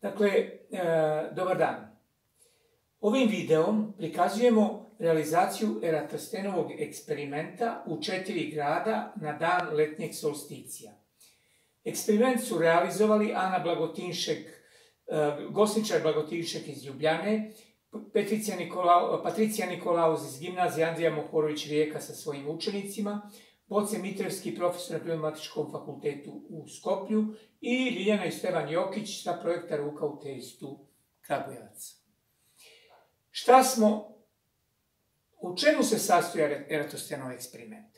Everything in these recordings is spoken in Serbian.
Dakle, dobar dan. Ovim videom prikazujemo realizaciju Eratosthenovog eksperimenta u 4 grada na dan letnjeg solsticija. Eksperiment su realizovali Ana Blagotinšek, Gosničar Blagotinšek iz Ljubljane, Patricija Nikolaus iz gimnazije, Andrija Mohorović Rijeka sa svojim učenicima, Boce Mitrevski, profesor na Prirodno-matematičkom fakultetu u Skoplju i Ljiljana i Stevan Jokić sa projekta Ruka u testu Kragujevac. U čemu se sastoji Eratosthenov eksperiment?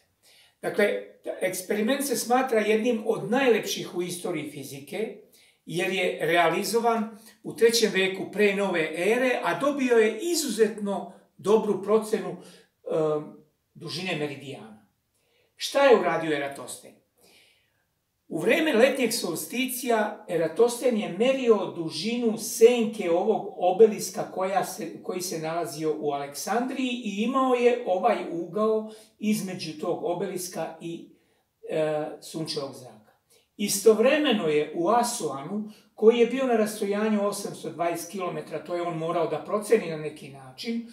Dakle, eksperiment se smatra jednim od najlepših u istoriji fizike, jer je realizovan u 3. veku pre nove ere, a dobio je izuzetno dobru procenu dužine meridijana. Šta je uradio Eratosfen? U vreme letnjeg solsticija Eratosfen je merio dužinu senke ovog obeliska koji se nalazio u Aleksandriji i imao je ovaj ugao između tog obeliska i sunčevog zraka. Istovremeno je u Asuanu, koji je bio na rastojanju 820 km, to je on morao da proceni na neki način,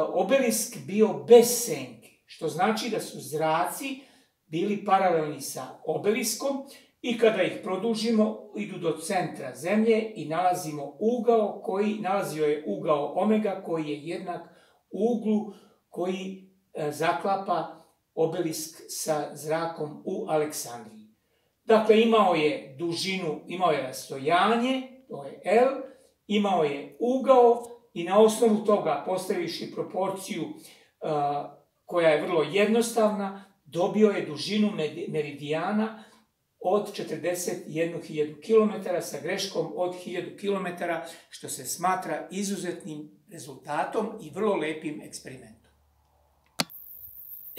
obelisk bio bez senke, što znači da su zraci bili paralelni sa obeliskom i kada ih produžimo idu do centra Zemlje i nalazio je ugao omega koji je jednak uglu koji zaklapa obelisk sa zrakom u Aleksandriji. Dakle, imao je dužinu, imao je rastojanje, to je L, imao je ugao i na osnovu toga, postavivši proporciju koja je vrlo jednostavna, dobio je dužinu meridijana od 41.000 km sa greškom od 1000 km, što se smatra izuzetnim rezultatom i vrlo lepim eksperimentom.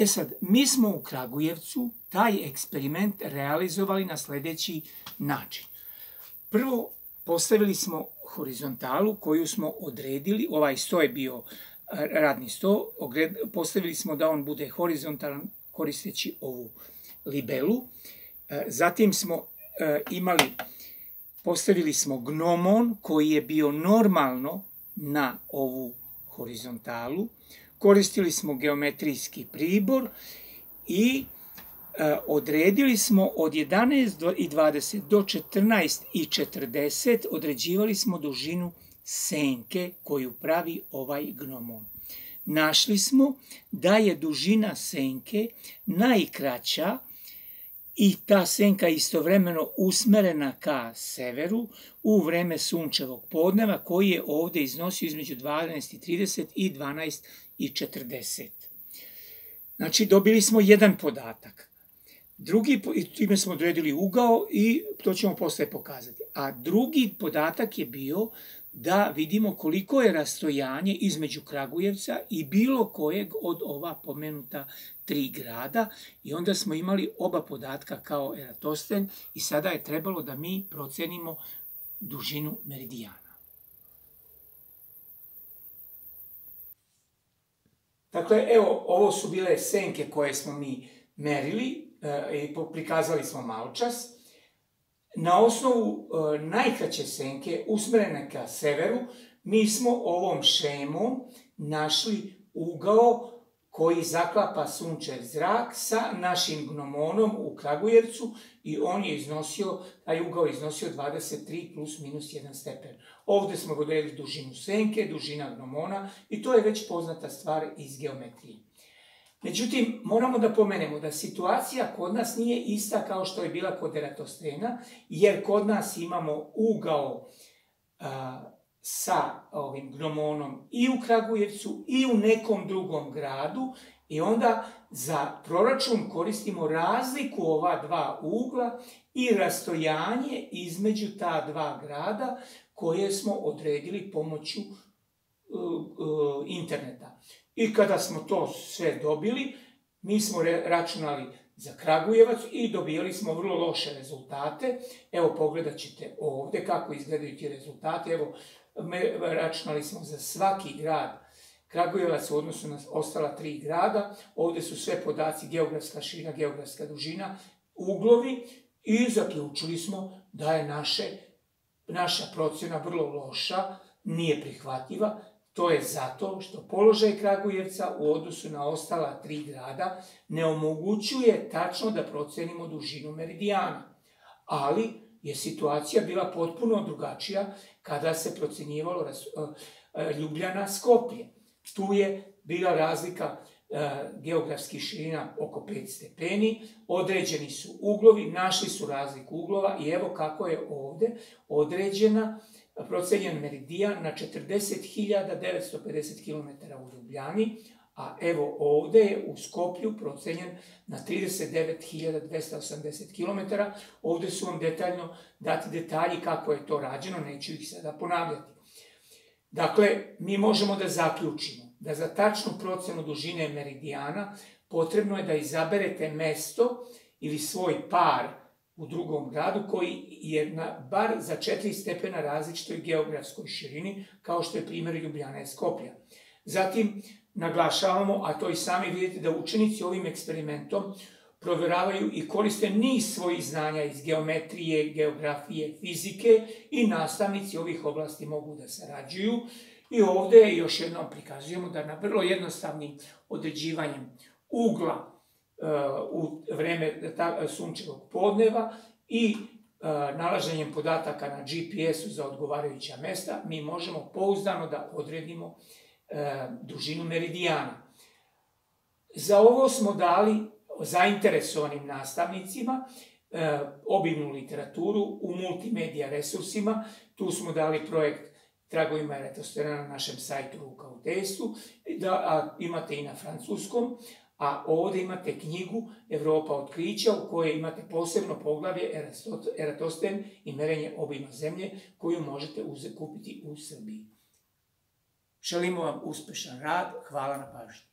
Sad, mi smo u Kragujevcu taj eksperiment realizovali na sljedeći način. Prvo, postavili smo horizontalu koju smo odredili, ovaj sto je bio radni sto, postavili smo da on bude horizontalan koristeći ovu libelu. Zatim smo postavili smo gnomon koji je bio normalno na ovu horizontalu. Koristili smo geometrijski pribor i odredili smo od 11:20 do 14:40 određivali smo dužinu senke koju pravi ovaj gnomon. Našli smo da je dužina senke najkraća i ta senka istovremeno usmerena ka severu u vreme sunčevog podneva koji je ovdje iznosio između 12:30 i 12:40. Znači, dobili smo jedan podatak. Time smo odredili ugao i to ćemo posle pokazati. A drugi podatak je bio da vidimo koliko je rastojanje između Kragujevca i bilo kojeg od ova pomenuta 3 grada i onda smo imali oba podatka kao Eratosfen i sada je trebalo da mi procenimo dužinu meridijana. Dakle, evo, ovo su bile senke koje smo mi merili i prikazali smo maločas. Na osnovu najkraće senke usmerene ka severu, mi smo ovom šemom našli ugao koji zaklapa sunčev zrak sa našim gnomonom u Kragujevcu i taj ugao je iznosio 23 plus minus 1 stepen. Ovdje smo odredili dužinu senke, dužina gnomona i to je već poznata stvar iz geometrije. Međutim, moramo da pomenemo da situacija kod nas nije ista kao što je bila kod Eratosthena, jer kod nas imamo ugao sa ovim gnomonom i u Kragujevcu i u nekom drugom gradu i onda za proračun koristimo razliku ova dva ugla i rastojanje između ta dva grada koje smo odredili pomoću interneta. I kada smo to sve dobili, mi smo računali za Kragujevac i dobijali smo vrlo loše rezultate. Evo, pogledat ćete ovdje kako izgledaju ti rezultati. Evo, računali smo za svaki grad Kragujevac u odnosu na ostala 3 grada. Ovdje su sve podaci, geografska širina, geografska dužina, uglovi I zaključili smo da je naša procjena vrlo loša, nije prihvatljiva. To je zato što položaj Kragujevca u odnosu na ostala 3 grada ne omogućuje tačno da procenimo dužinu meridijana. Ali je situacija bila potpuno drugačija kada se procenjivalo Ljubljana-Skoplje. Tu je bila razlika geografskih širina oko 5 stepeni, određeni su uglovi, našli su razliku uglova i evo kako je ovde procenjen meridijan na 40.950 km u Ljubljani, a evo ovde je u Skoplju procenjen na 39.280 km. Ovde su vam detaljno dati detalji kako je to rađeno, neću ih sada ponavljati. Dakle, mi možemo da zaključimo da za tačnu procenu dužine meridijana potrebno je da izaberete mesto ili svoj par u drugom gradu koji je bar za 4 stepena različitoj geografskoj širini, kao što je primjer Ljubljana i Skoplja. Zatim, naglašavamo, a to i sami vidite, da učenici ovim eksperimentom proveravaju i koriste niz svojih znanja iz geometrije, geografije, fizike i nastavnici ovih oblasti mogu da sarađuju. I ovde još jednom prikazujemo da na vrlo jednostavnim određivanjem ugla u vreme sunčevog podneva i nalaženjem podataka na GPS-u za odgovarajuća mesta, mi možemo pouzdano da odredimo dužinu meridijana. Za ovo smo dali zainteresovanim nastavnicima obimnu literaturu u multimedija resursima. Tu smo dali projekt Tragovima eratosfera na našem sajtu Ruka u testu, imate i na francuskom, a ovde imate knjigu Evropa otkrića u kojoj imate posebno poglavlje Eratosfen i merenje obima zemlje koju možete kupiti u Srbiji. Želimo vam uspešan rad, hvala na pažnji.